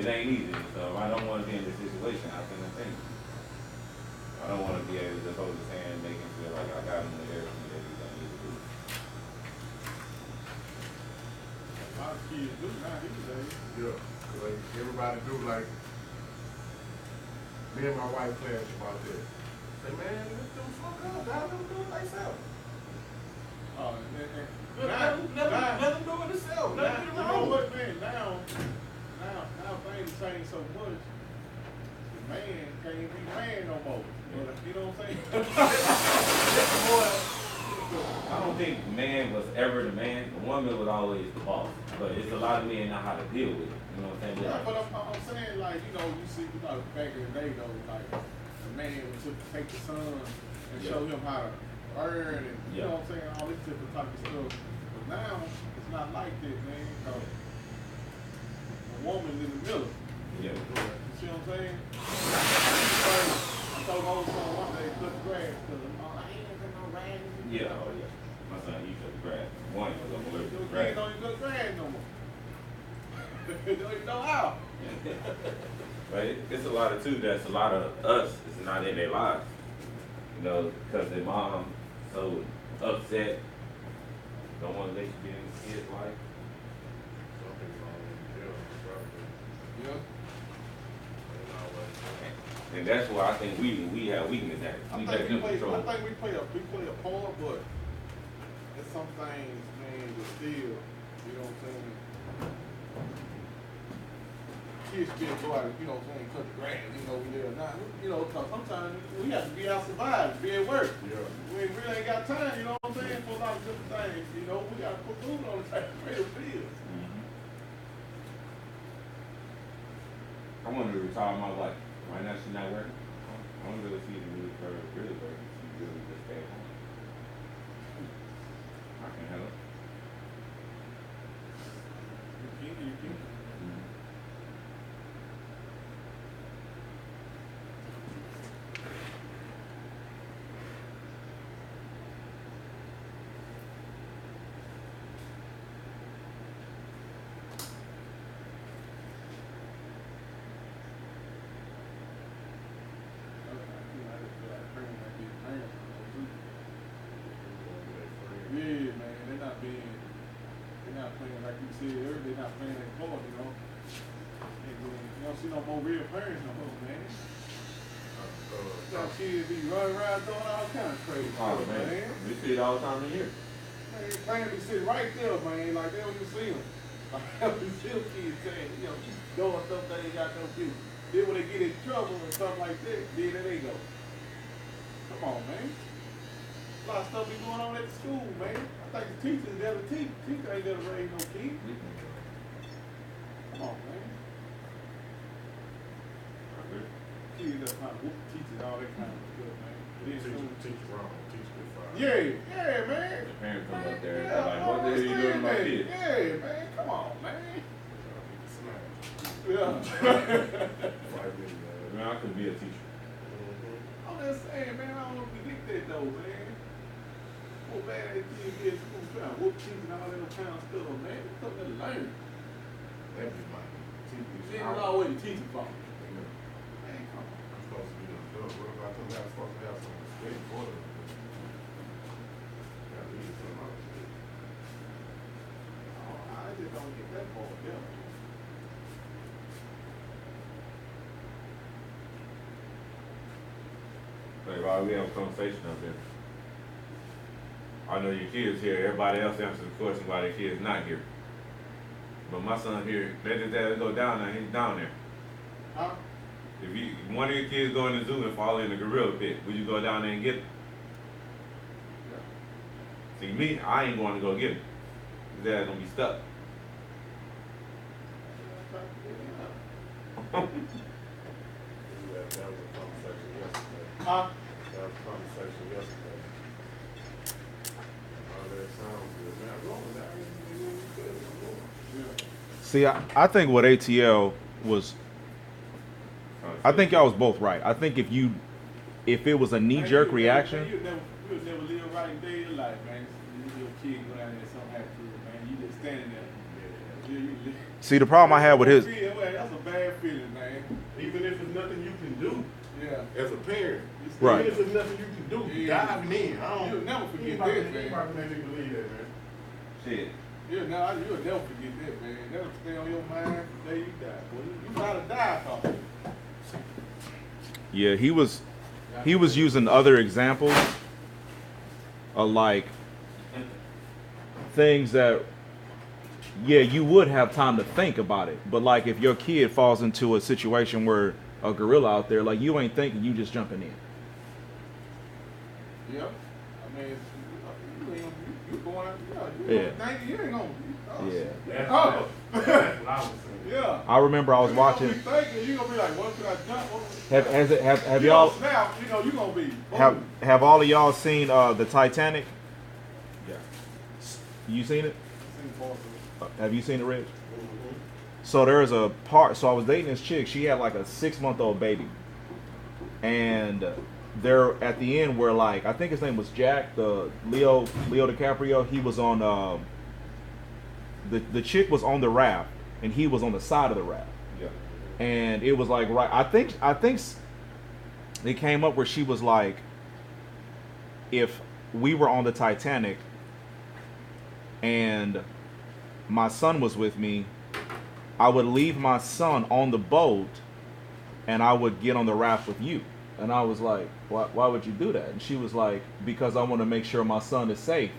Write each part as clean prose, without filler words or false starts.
it ain't easy. So I don't want to be in this situation. How can I think? I don't want to be able to just hold his hand and make him feel like I got him with everything that he don't need to do. A lot of kids do now these days. Yeah, like everybody do like me and my wife clash about that. Say, man, let's do fuck up, dog. Let them do it themselves. Oh, Let them do it themselves. now, you know what, man? Now things change so much. The man can't be man no more. You know what I'm saying? I don't think man was ever the man. The woman was always the boss. But it's a lot of men know how to deal with it. You know what I'm saying? Yeah, but I'm saying, like, you know, you see, you know, back in the day, though, like, the man would take the son and show him how to earn and, you know what I'm saying, all this different type of stuff. But now, it's not like that, man, because the woman in the middle. Yeah. You see what I'm saying? I told my old son one day, cut the grass, because I ain't got no rain. Yeah, oh yeah. My son, he cut the grass. One was up Your with the kids grass. don't even cut the grass no more. They don't even know how. But it's a lot of too. That's a lot of us. It's not in their lives, you know, because their mom so upset. Don't want to let you get in the kid's life. Something's wrong with the Yeah. And that's why I think we have weakness at it. We let them control. I think we play a part, but there's some things, man, that still, you know what I'm saying? Kids still go out and, you know what I'm saying, cut the grass, you know, we there not, you know, because sometimes we have to be out surviving, be at work. Yeah. We really ain't got time, you know what I'm saying, for a lot of different things, you know, we got to put food on the table, pay the bills. I want to retire my wife. Right now she's not working. I want to really see the really her really working. She really just stay at home. I can help. You can. Yeah, man, they're not playing like you said earlier, they're not playing their part, you know. And then, you don't see no more real parents no more, man. You got kids be running around doing all kind of crazy Oh stuff, man, we see it all the time in here. Man, parents be sitting right there, man, like they don't even see them. Like, you see them kids saying, you know, doing stuff they ain't got no do. Then when they get in trouble and stuff like that, then there they go. Come on, man. A lot of stuff be going on at the school, man. I think the teachers there to teach. Teacher ain't there to raise no kids. Come on, man. Kids that kind of whoop teachers, all that kind of stuff, man. Teach wrong, teach good fire. Yeah, man. The parents come up there and Yeah, they're like, what the hell you doing to my kid? Yeah, man. Come on, man. Yeah. Man, I could be a teacher. I'm just saying, man, I don't want to be that though, man. So bad at kids get in school trying to whoop teachers and all that kind of stuff, man. It's something to learn. That'd be my teaching. You ain't always teaching for me. Man, come on. I'm supposed to be the adult. What about them guys supposed to have some respect for them? Gotta leave some out. Oh, I just don't get that part, yeah. Like, why we have a conversation up here? I know your kids here. Everybody else answers the question why their kids not here. But my son here, let his dad go down there. He's down there. Huh? If one of your kids go in the zoo and fall in the gorilla pit, will you go down there and get him? Yeah. See me, I ain't going to go get him. His dad's gonna be stuck. That was a conversation yesterday. Huh? That was a conversation yesterday. All that sounds good. Man, I'm rolling down. Yeah. See, I think what ATL was, I think y'all was both right. I think if it was a knee-jerk reaction, You would never live right in daily life, man. You little kid go down there, something happen to you, man. You just standing there. See, the problem I had with his, That's a bad feeling, man. Even if it's nothing you can do Yeah. as a parent. Right. Even if it's nothing you can do, Yeah. diving in. You'll never forget anybody, this, man. Anybody can believe that, man. Shit. You'll never forget that, man. That'll stay on your mind the day you die. Well, you gotta die, though. yeah, he was using other examples of like things that, yeah, you would have time to think about it. But like if your kid falls into a situation where a gorilla out there, like you ain't thinking, you just jumping in. Yeah. I mean, you going, Yeah. You ain't gonna. Yeah. That's Oh. what I was saying. Yeah. I remember I was watching. You gonna be thinking, you gonna be like, what should I jump? Have You y'all gonna snap, you gonna be. have all of y'all seen the Titanic? Yeah. You seen it? Oh. Have you seen it, Rich? So there's a part. So I was dating this chick. She had like a 6-month-old baby, and they're at the end where like I think his name was Jack, the Leo DiCaprio. He was on the chick was on the raft, and he was on the side of the raft. Yeah. And it was like right. I think it came up where she was like, if we were on the Titanic and my son was with me, I would leave my son on the boat and I would get on the raft with you. And I was like, why would you do that? And she was like, because I want to make sure my son is safe.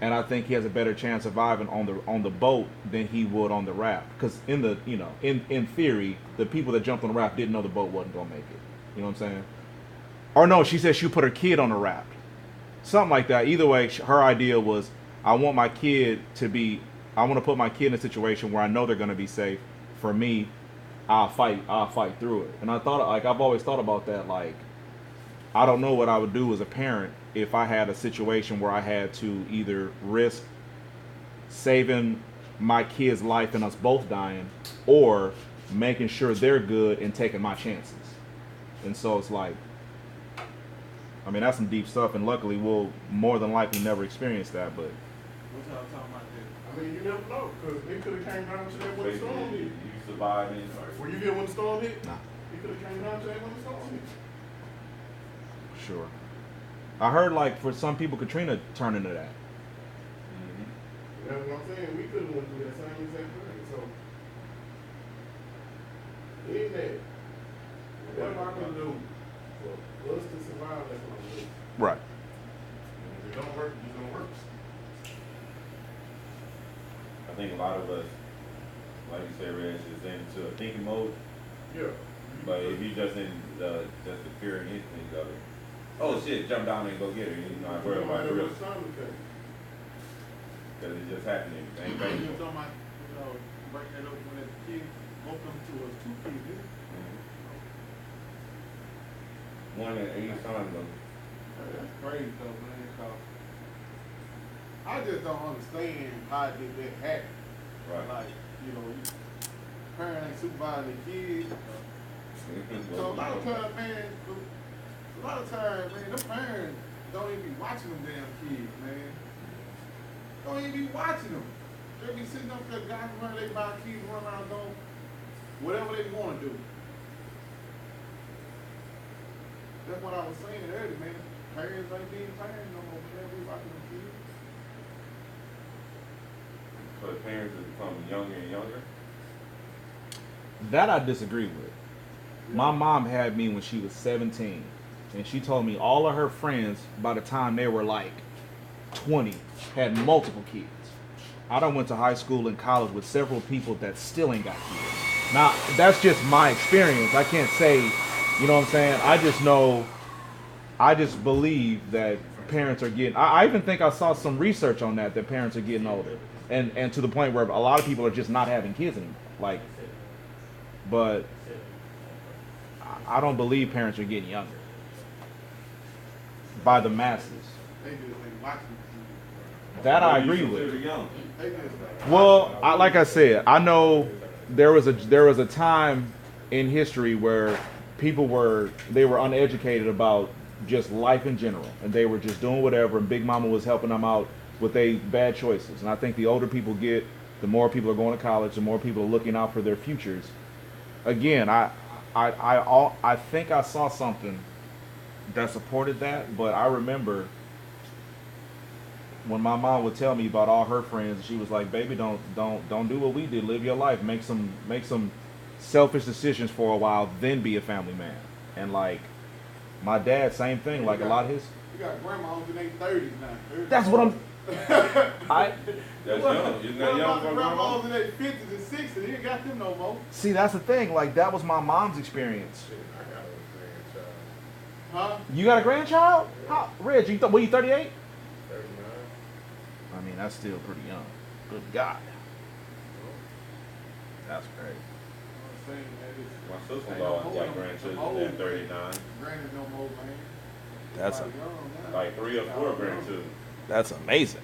And I think he has a better chance surviving on the boat than he would on the raft. Because in theory, the people that jumped on the raft didn't know the boat wasn't gonna make it. You know what I'm saying? Or no, she said she put her kid on the raft. Something like that. Either way, her idea was, I want to put my kid in a situation where I know they're gonna be safe. For me, I'll fight through it. And I thought, like, I've always thought about that. Like, I don't know what I would do as a parent if I had a situation where I had to either risk saving my kid's life and us both dying, or making sure they're good and taking my chances. And so it's like, I mean, that's some deep stuff, and luckily we'll more than likely never experience that, but What y'all talking about there? I mean, you never know, because it could have came down to that when the storm Basically, hit. you surviving or Were you here when the storm hit? Nah. It could have came down to that when the storm hit. sure. I heard like for some people Katrina turned into that. That's what I'm saying. We could have went through that same exact thing. So, in that, whatever I can do for us to survive, that's what I'm doing. Right. And if it don't work, it don't work. I think a lot of us, like you said, Reg, is into a thinking mode. Yeah. But if you just in the fear and instinct of it, oh shit, jump down and go get her. You know, I worry about it real. Because it's just happening. It ain't You painful. talking about, break that up when that kid, both them to us, 2 kids, didn't One at each time though. That's crazy though, man, 'cause I just don't understand how did that happen. Right. Like, parents ain't supervising the kids. So a lot of times, man, the parents don't even be watching them damn kids, man. Don't even be watching them. They be sitting up there, guys running, they buy kids, run around, doing whatever they want to do. That's what I was saying earlier, man. Parents ain't being parents no more, man. We watching them kids. So the parents are becoming younger and younger. That I disagree with. My mom had me when she was 17, and she told me all of her friends by the time they were like 20 had multiple kids. I done went to high school and college with several people that still ain't got kids. Now, that's just my experience. I can't say, you know what I'm saying? I just believe that parents are getting, I even think I saw some research on that parents are getting older. And to the point where a lot of people are just not having kids anymore. Like, but I don't believe parents are getting younger by the masses. They just ain't watching the That I You agree consider with. young. kids. They just Well, like I said, I know there was a time in history where people were uneducated about just life in general, and they were just doing whatever, and Big Mama was helping them out with their bad choices. And I think the older people get, the more people are going to college, the more people are looking out for their futures. Again, I think I saw something that supported that, but I remember when my mom would tell me about all her friends, she was like, "Baby, don't do what we did. Live your life. Make some selfish decisions for a while, then be a family man." And like my dad, same thing. Like a lot of his. You got grandmas in their 30s now. That's what I'm. I That's young. Isn't that young for grandma? Grandmas in their 50s and 60s. They ain't got them no more. see. That's the thing. Like that was my mom's experience. Shit, I got a grandchild. Huh? You got a grandchild? How, Reg? Were you 38? 39. I mean, that's still pretty young. Good God. That's crazy. I'm saying, man, it's- My sister-in-law got grandchildren at 39. Granted, no more, man. That's Everybody young now. Like 3 or 4 grandchildren. That's amazing.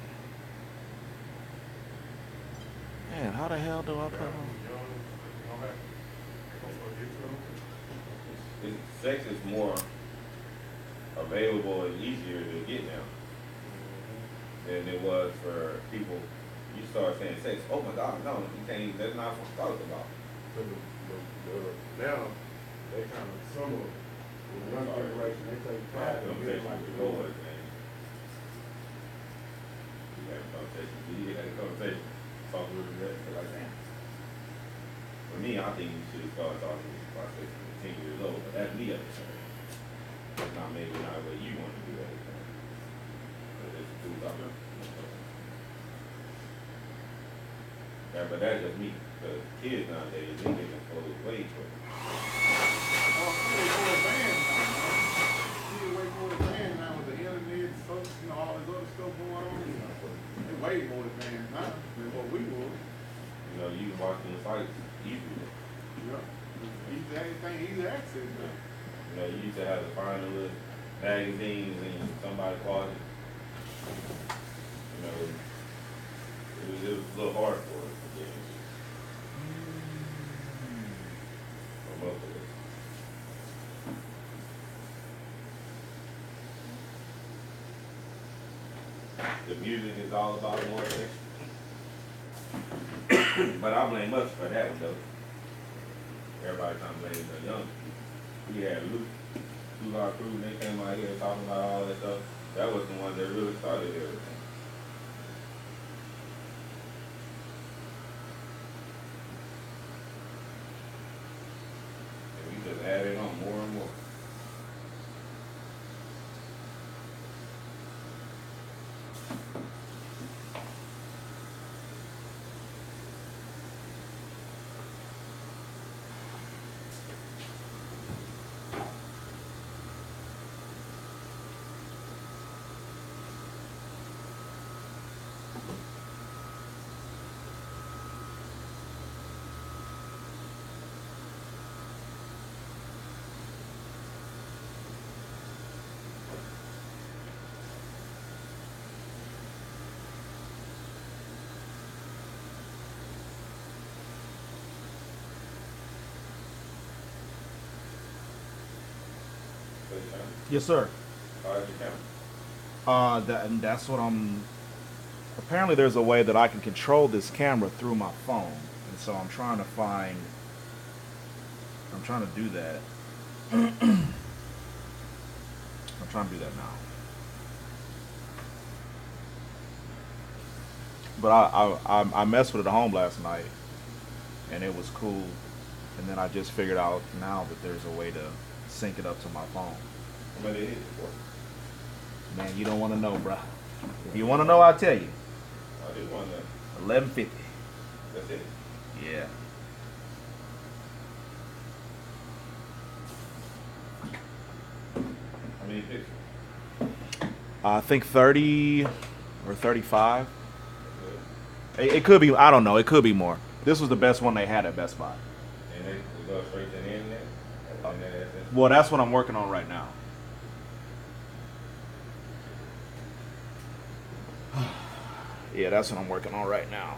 Man, how the hell do I put on? Sex is more available and easier to get now than it was for people. You start saying sex, oh my God, no, you can't. That's not what I'm talking about. So now, they kind of, some of the young generation, they take pride in being like the Lord, Lord. man. You have a conversation. You had a conversation. Talk with the rest. Like, damn. For me, I think you should start talking about sex when 10 years old. But that's me at the time. That's not maybe not the way you want to do that. But it's too tough. Yeah, but that's just me. Because kids nowadays, they get exposed way quicker. Oh, way more advanced now, man. Kids way more advanced now with the internet, social, you know, all this other stuff going on. They way more advanced now than what we were. You know, you can watch them sites easily. Yeah. Easy, anything, easy access now. You know, you used to have to find the little magazines in somebody's closet. You know, it was a little hard for us to get into. For most of us. The music is all about more sex. But I blame us for that one though. Everybody trying to blame the young people. We had Luke, our crew, and they came out here talking about all that stuff. That was the one that really started everything. And we just added on more and more. Yes, sir. How's your camera? And that's what I'm. Apparently, there's a way that I can control this camera through my phone, and so I'm trying to find. I'm trying to do that. I'm trying to do that now. But I messed with it at home last night, and it was cool. And then I just figured out now that there's a way to sync it up to my phone. How many hit it for? Man, you don't want to know, bruh. If you want to know, I'll tell you. I just want to. 1150. That's it. Yeah. How many pictures? I think 30 or 35. Good. It could be. I don't know. It could be more. This was the best one they had at Best Buy. And then we go straight to the internet. And then that's it. Well, that's what I'm working on right now. Yeah, that's what I'm working on right now.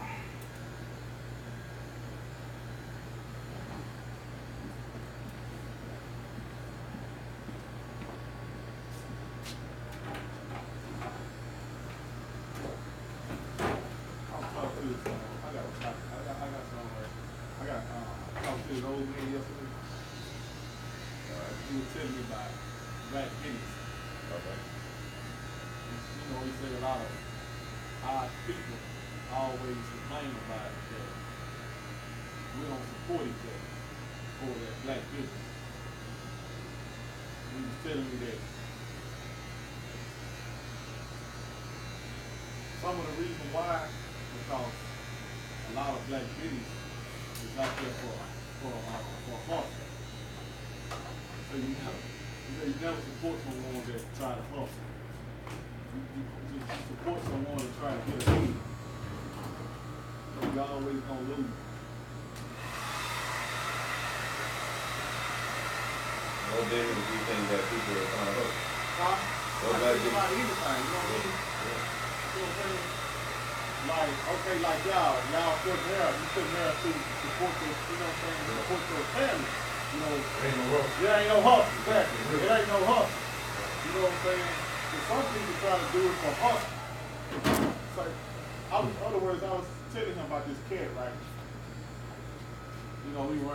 I'll talk to this, I got a yesterday. He was telling me about black guineas. Okay. You know, he said a lot of our people always complain about that we don't support each other for that black business. He was telling me that some of the reason why, because a lot of black business is out there for hustle. So you never support someone that try to hustle. You support someone that try to get ahead. So you always gonna lose. What business do you think that people are trying to hook? Huh? What Like, black think about business? anything, you know what I mean? Yeah. You know what I'm saying? Like, okay, like y'all couldn't have to support your, you know what I'm saying, support your family. You know, Ain't no rush. there ain't no hustle, exactly. It ain't no hustle. You know what I'm saying? So some people try to do it for hustle. So, in other words, I was telling him about this cat, right? You know, we were